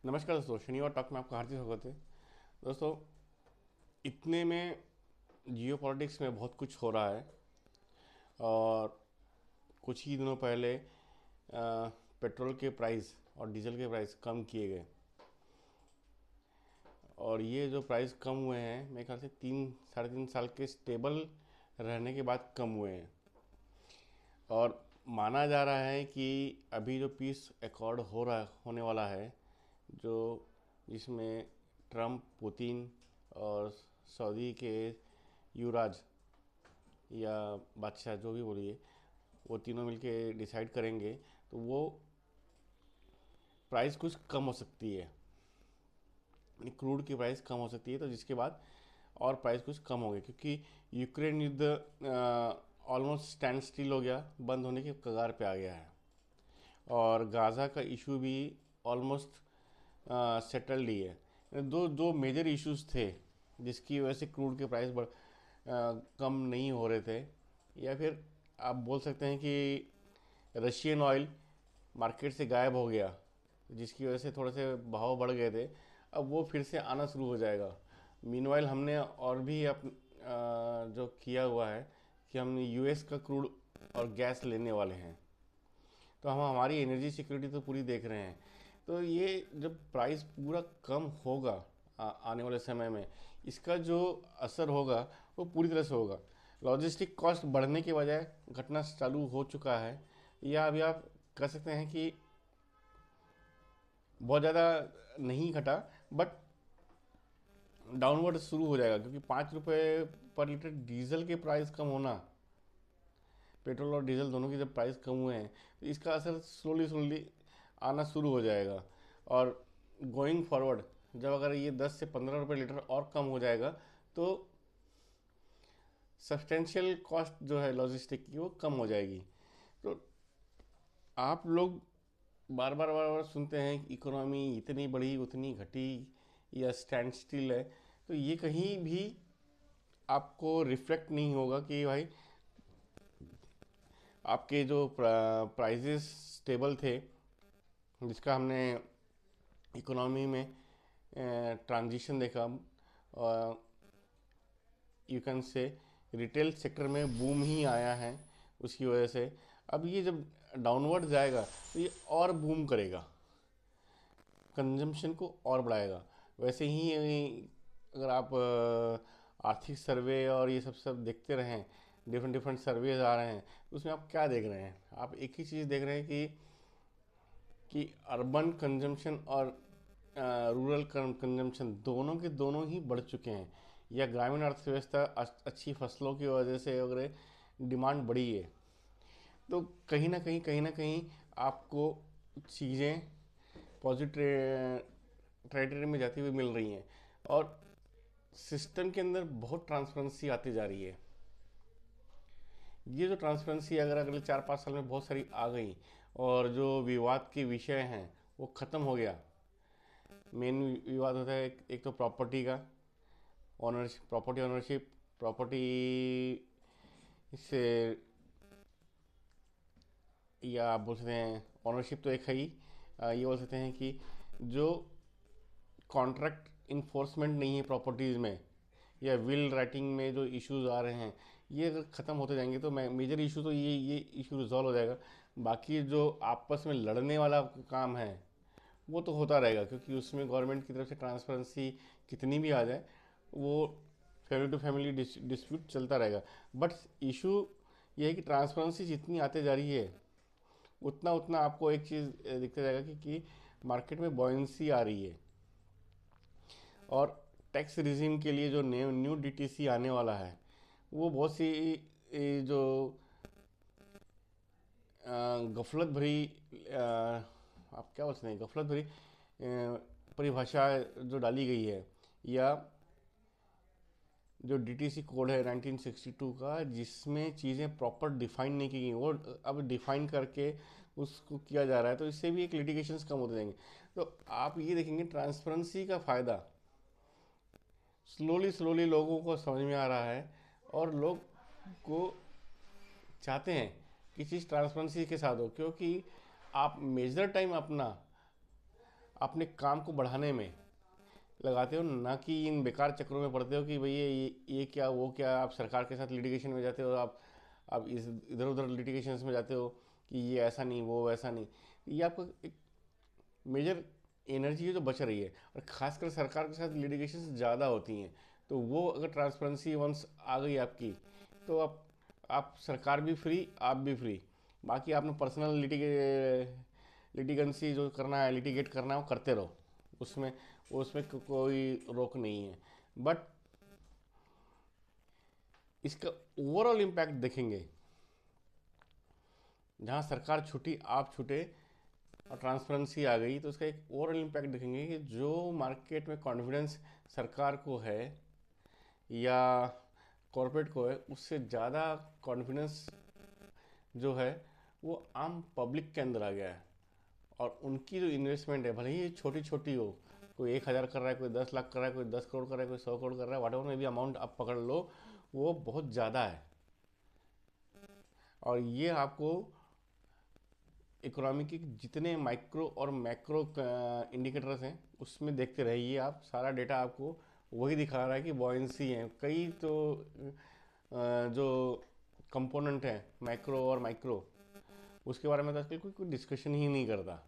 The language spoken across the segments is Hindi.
नमस्कार दोस्तों, शनिवार टॉक में आपका हार्दिक स्वागत है। दोस्तों, इतने में जियो पॉलिटिक्स में बहुत कुछ हो रहा है और कुछ ही दिनों पहले पेट्रोल के प्राइस और डीजल के प्राइस कम किए गए। और ये जो प्राइस कम हुए हैं, मेरे ख्याल से 3 साढ़े 3 साल के स्टेबल रहने के बाद कम हुए हैं। और माना जा रहा है कि अभी जो पीस एकॉर्ड होने वाला है, जो जिसमें ट्रम्प, पुतिन और सऊदी के युवराज या बादशाह, जो भी बोलिए, वो तीनों मिलके डिसाइड करेंगे, तो वो प्राइस कुछ कम हो सकती है। क्रूड की प्राइस कम हो सकती है, तो जिसके बाद और प्राइस कुछ कम हो गए, क्योंकि यूक्रेन युद्ध ऑलमोस्ट स्टैंड स्टिल हो गया, बंद होने के कगार पे आ गया है। और गाज़ा का इशू भी ऑलमोस्ट सेटल्ड ही है। दो दो मेजर इश्यूज थे जिसकी वजह से क्रूड के प्राइस कम नहीं हो रहे थे। या फिर आप बोल सकते हैं कि रशियन ऑयल मार्केट से गायब हो गया, जिसकी वजह से थोड़े से भाव बढ़ गए थे। अब वो फिर से आना शुरू हो जाएगा। मीनवाइल हमने और भी जो किया हुआ है कि हम यूएस का क्रूड और गैस लेने वाले हैं, तो हम हमारी एनर्जी सिक्योरिटी तो पूरी देख रहे हैं। तो ये जब प्राइस पूरा कम होगा आने वाले समय में, इसका जो असर होगा वो पूरी तरह से होगा। लॉजिस्टिक कॉस्ट बढ़ने के बजाय घटना चालू हो चुका है, या अभी आप कह सकते हैं कि बहुत ज़्यादा नहीं घटा, बट डाउनवर्ड शुरू हो जाएगा, क्योंकि 5 रुपये पर लीटर डीजल के प्राइस कम होना, पेट्रोल और डीजल दोनों की जब प्राइस कम हुए हैं, तो इसका असर स्लोली स्लोली आना शुरू हो जाएगा। और गोइंग फॉरवर्ड जब अगर ये 10 से 15 रुपये लीटर और कम हो जाएगा, तो सब्सटेंशियल कॉस्ट जो है लॉजिस्टिक की, वो कम हो जाएगी। तो आप लोग बार बार सुनते हैं कि इकोनॉमी इतनी बढ़ी उतनी घटी या स्टैंड स्टिल है, तो ये कहीं भी आपको रिफ्लेक्ट नहीं होगा कि भाई आपके जो प्राइजेस स्टेबल थे, जिसका हमने इकोनॉमी में ट्रांजिशन देखा, you can say retail sector में बूम ही आया है उसकी वजह से। अब ये जब डाउनवर्ड जाएगा तो ये और बूम करेगा, कंजम्पशन को और बढ़ाएगा। वैसे ही अगर आप आर्थिक सर्वे और ये सब देखते रहें, डिफरेंट डिफरेंट सर्वेज आ रहे हैं, तो उसमें आप क्या देख रहे हैं? आप एक ही चीज़ देख रहे हैं कि अर्बन कंजम्पशन और रूरल कंजम्पशन दोनों के दोनों ही बढ़ चुके हैं, या ग्रामीण अर्थव्यवस्था अच्छी फसलों की वजह से अगर डिमांड बढ़ी है, तो कहीं ना कहीं आपको चीज़ें पॉजिटिव ट्राइटेरिया में जाती हुई मिल रही हैं। और सिस्टम के अंदर बहुत ट्रांसपेरेंसी आती जा रही है। ये जो ट्रांसपेरेंसी अगर अगले 4 5 साल में बहुत सारी आ गई, और जो विवाद के विषय हैं वो ख़त्म हो गया। मेन विवाद होता है एक तो प्रॉपर्टी का ऑनरशिप, प्रॉपर्टी से, या आप बोल सकते हैं ऑनरशिप तो एक है ही, ये बोल सकते हैं कि जो कॉन्ट्रैक्ट इन्फोर्समेंट नहीं है प्रॉपर्टीज़ में, या विल राइटिंग में जो इश्यूज आ रहे हैं, ये अगर ख़त्म होते जाएंगे तो मेजर इशू तो ये इशू रिजॉल्व हो जाएगा। बाकी जो आपस में लड़ने वाला काम है वो तो होता रहेगा, क्योंकि उसमें गवर्नमेंट की तरफ से ट्रांसपेरेंसी कितनी भी आ जाए, वो फैमिली टू फैमिली डिस्प्यूट चलता रहेगा। बट इशू ये है कि ट्रांसपेरेंसी जितनी आते जा रही है, उतना उतना आपको एक चीज़ दिखता जाएगा कि मार्केट में बॉयंसी आ रही है। और टैक्स रिजीम के लिए जो न्यू डीटीसी आने वाला है, वो बहुत सी जो गफलत भरी, आप क्या बोल सकते हैं, गफलत भरी परिभाषा जो डाली गई है, या जो डीटीसी कोड है 1962 का, जिसमें चीज़ें प्रॉपर डिफाइन नहीं की गई, वो अब डिफाइन करके उसको किया जा रहा है, तो इससे भी एक लिटिगेशंस कम होते जाएंगे। तो आप ये देखेंगे ट्रांसपेरेंसी का फ़ायदा स्लोली स्लोली लोगों को समझ में आ रहा है, और लोग को चाहते हैं कि चीज़ ट्रांसपेरेंसी के साथ हो, क्योंकि आप मेजर टाइम अपना अपने काम को बढ़ाने में लगाते हो, ना कि इन बेकार चक्रों में पड़ते हो कि भैया ये क्या वो क्या। आप सरकार के साथ लिटिगेशन में जाते हो, आप इस इधर उधर लिटिगेशन में जाते हो कि ये ऐसा नहीं वो वैसा नहीं। ये आपको एक मेजर एनर्जी है जो बच रही है, और ख़ासकर सरकार के साथ लिटिगेशन ज़्यादा होती हैं। तो वो अगर ट्रांसपेरेंसी वंस आ गई आपकी, तो आप सरकार भी फ्री, आप भी फ्री। बाकी आपने पर्सनल लिटिगेंसी जो करना है, लिटिगेट करना है, वो करते रहो। उसमें उसमें कोई रोक नहीं है। बट इसका ओवरऑल इम्पैक्ट देखेंगे, जहाँ सरकार छूटी आप छूटे और ट्रांसपेरेंसी आ गई, तो उसका एक ओवरऑल इम्पैक्ट देखेंगे कि जो मार्केट में कॉन्फिडेंस सरकार को है या कॉरपोरेट को है, उससे ज़्यादा कॉन्फिडेंस जो है वो आम पब्लिक के अंदर आ गया है। और उनकी जो इन्वेस्टमेंट है, भले ही छोटी छोटी हो, कोई 1,000 कर रहा है, कोई 10 लाख कर रहा है, कोई 10 करोड़ कर रहा है, कोई 100 करोड़ कर रहा है, वाट एवर में भी अमाउंट आप पकड़ लो, वो बहुत ज़्यादा है। और ये आपको इकोनॉमी के जितने माइक्रो और मैक्रो इंडिकेटर्स हैं उसमें देखते रहिए आप, सारा डेटा आपको वही दिखा रहा है कि बॉयंसी है। कई तो जो कंपोनेंट हैं मैक्रो और माइक्रो, उसके बारे में तो आजकल कोई डिस्कशन ही नहीं करता।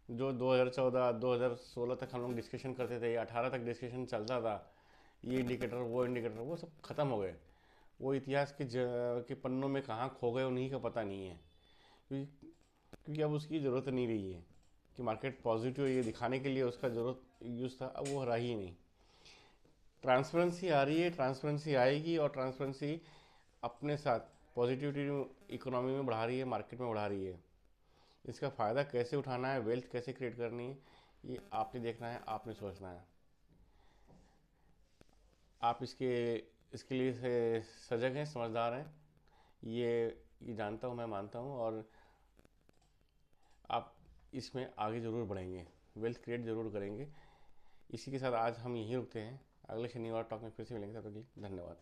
जो 2014 2016 तक हम लोग डिस्कशन करते थे, 18 तक डिस्कशन चलता था, ये इंडिकेटर वो इंडिकेटर, वो सब खत्म हो गए। वो इतिहास के पन्नों में कहाँ खो गए उन्हीं का पता नहीं है। क्योंकि अब उसकी ज़रूरत नहीं रही है कि मार्केट पॉजिटिव है ये दिखाने के लिए उसका ज़रूरत यूज़ था, अब वो रहा ही नहीं। ट्रांसपेरेंसी आ रही है, ट्रांसपेरेंसी आएगी, और ट्रांसपेरेंसी अपने साथ पॉजिटिविटी इकोनॉमी में बढ़ा रही है, मार्केट में बढ़ा रही है। इसका फ़ायदा कैसे उठाना है, वेल्थ कैसे क्रिएट करनी है, ये आपने देखना है, आपने सोचना है। आप इसके लिए से सजग हैं, समझदार हैं, ये जानता हूँ, मैं मानता हूँ। और आप इसमें आगे ज़रूर बढ़ेंगे, वेल्थ क्रिएट ज़रूर करेंगे। इसी के साथ आज हम यहीं रुकते हैं। अगले शनिवार टॉक में फिर से मिलेंगे, तब तक के लिए धन्यवाद।